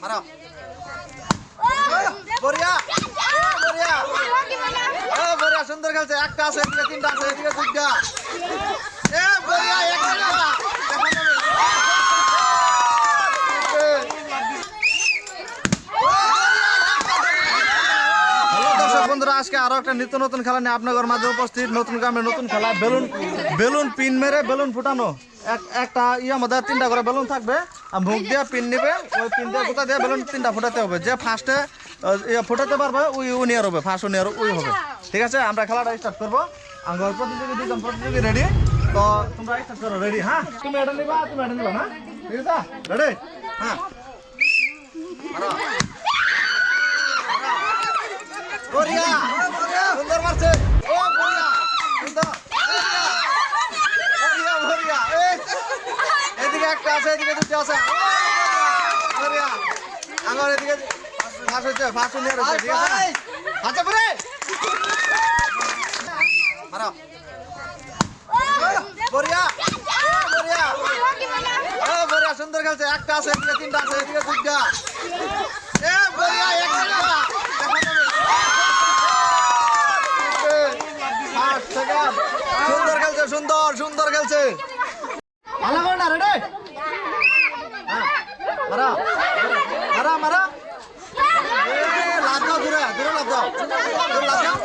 মারো বড়িয়া বড়িয়া ও বড়িয়া সুন্দর খেলছে একটা আছে এদিকে তিনটা আছে এদিকে দুইটা এ বড়িয়া একটা বন্ধুরা আজকে আরো একটা নিত্য নতুন খেলা নিয়ে আপনাদের মাঝে উপস্থিত নতুন গ্রামের নতুন খেলা বেলুন পিন মেরে বেলুন ফুটানো একটা ইয়ার মধ্যে তিনটা করে বেলুন থাকবে আর মুখ দিয়ে পিন নিবে ওই পিন দিয়ে গোটা দিয়ে বেলুন তিনটা ফুটাতে হবে যে ফার্স্টে ফুটাতে পারবে ওই উনিয়ার হবে ফার্স্ট উনিয়ার ওই হবে ঠিক আছে আমরা খেলাটা স্টার্ট করবো আমার প্রতিযোগী দুজন প্রতিযোগী রেডি তো তোমরা স্টার্ট করো রেডি হ্যাঁ তুমি এটা নিবা হ্যাঁ ঠিক আছে রেডি হ্যাঁ বড়িয়া সুন্দর মারছে ও বড়িয়া সুন্দর বড়িয়া বড়িয়া এদিকে একটা আছে এদিকে দুটো আছে বড়িয়া আমার এদিকে ফাঁস নিয়ে রয়েছে ঠিক আছে আচ্ছা পরে মারো বড়িয়া বড়িয়া ও বড়িয়া সুন্দর খেলছে একটা আছে এদিকে তিনটা আছে এদিকে দুইটা এ বড়িয়া একটা সুন্দর খেলছে সুন্দর খেলছে ভালো করে না রেডি মারা মারা মারা লাভ দাও দূরে লাভ দাও লাভ দাও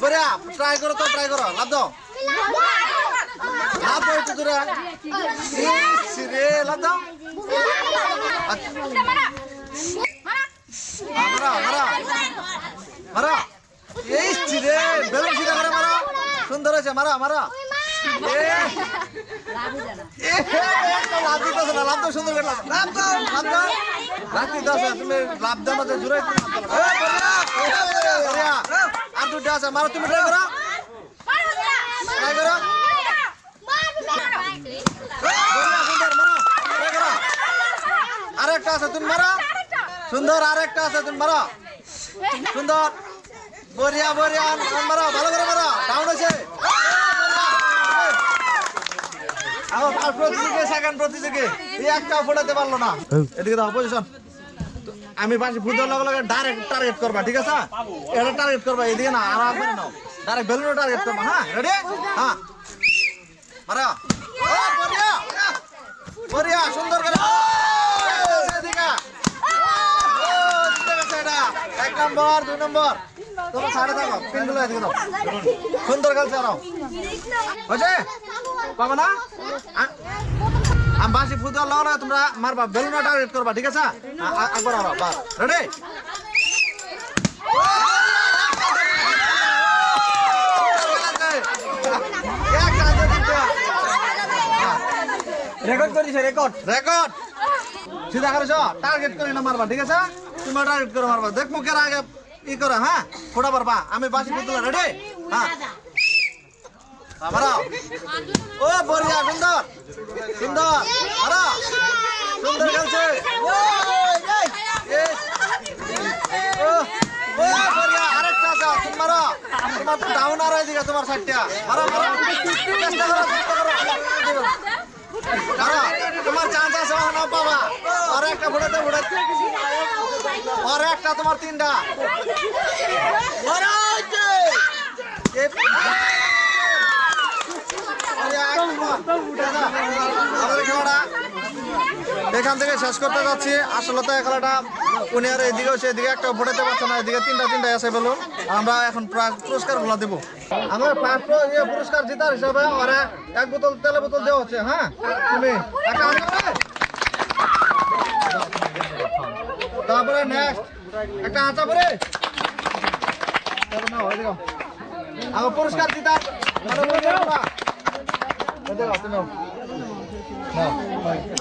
বড়িয়া ট্রাই করো লাভ দাও একটু দূরে লাভ দাও মারা মারা মারা এই রে বেলুন সিধা করে মারা সুন্দর হয়েছে মারা মারা লাভ দিতেছে না লাভ দাও সুন্দর করে লাভ দাও তুমি লাভ দাও না জুড়ে আর দুটো আছে মারো তুমি ট্রাই করো আরেকটা আছে তুমি মারা সুন্দর আরেকটা আছে তুমি মারো সুন্দর বড়িয়া বড়িয়া মারো ভালো করে মারো ডাউন হয়েছে প্রতিযোগী সেকেন্ড প্রতিযোগী এই একটা ফোটাতে পারলো না এদিকে দাও পজিশন আমি পাশে ফুটবল লগে ডাইরেক্ট টার্গেট করবা ঠিক আছে এটা টার্গেট করবা এদিকে না আর একবার নাও ডাইরেক্ট বেলুন টার্গেট করবা হ্যাঁ রেডি হ্যাঁ মারো ও বড়িয়া বড়িয়া সুন্দর করে এদিকে এক নম্বর দুই নম্বর তোমরা সাড়ে থাকো পিনগুলো এদিকে দাও সুন্দর খেলছে আরো হয়েছে পাবো না আমি বাসি ফুটবল লাগানো তোমরা মারবা বেলুন টার্গেট করবা ঠিক আছে একবার আরো বাস রেডি রেকর্ড করিস রেকর্ড সিধা করেছ টার্গেট করে না মারবা ঠিক আছে তুমি টার্গেট করে মারবা দেখ মুখের আগে ই করে হ্যাঁ ফোটা পারবা আমি বাসি ফুটবল রেডি হ্যাঁ মারাও ও বড়িয়া সুন্দর সুন্দর মারা সুন্দর খেলছে ও বড়িয়া আরেকটা আছে তুমি মারো তোমার তো ডাউন আর এদিকে তোমার সাইডটা মারো মারো চেষ্টা করো তোমার চান্স আছে না বাবা আর একটা ফোটাতে আর একটা তোমার তিনটা এখান থেকে শেষ করতে যাচ্ছি আসলে তো খেলাটা উনি আর এদিকেও সেদিকে একটা ফোটাতে পারছে না এদিকে তিনটা আছে বলুন আমরা এখন পুরস্কার গুলো দেবো আমরা ফার্স্ট পুরস্কার জেতার হিসাবে ওরা এক বোতল তেলের বোতল দেওয়া হচ্ছে হ্যাঁ তুমি তারপরে নেক্সট একটা আচা পরে আমার পুরস্কার জেতার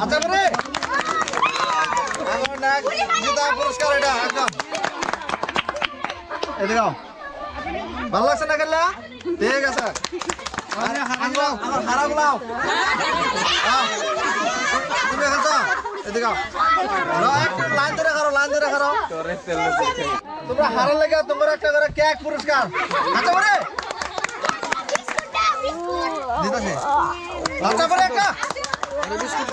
আচ্ছা পরে পুরস্কার এটা একদম এদিকে ভালো লাগছে না খেললে ঠিক আছে আমার হারাগুলাও তুমি খেলছ এদিকে লাইন ধরে খারো তোমরা হারার লেগে তোমার একটা করে কেক পুরস্কার আচ্ছা পরে দিতেছে আচ্ছা পরে একটা বিস্কুট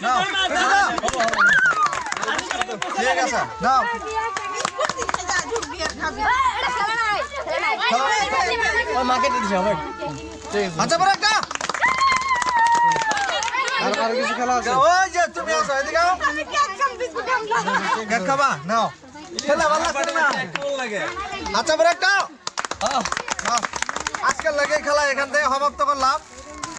নাও ঠিক আছে নাও আচ্ছা বড় একটা আর কিছু খেলা আছে ওই যে তুমি আসো এদিকে আও কেক খাবা নাও খেলা ভালো লাগছে না আচ্ছা বড় একটা আজকাল লাগে খেলা এখান থেকে সমাপ্ত করলাম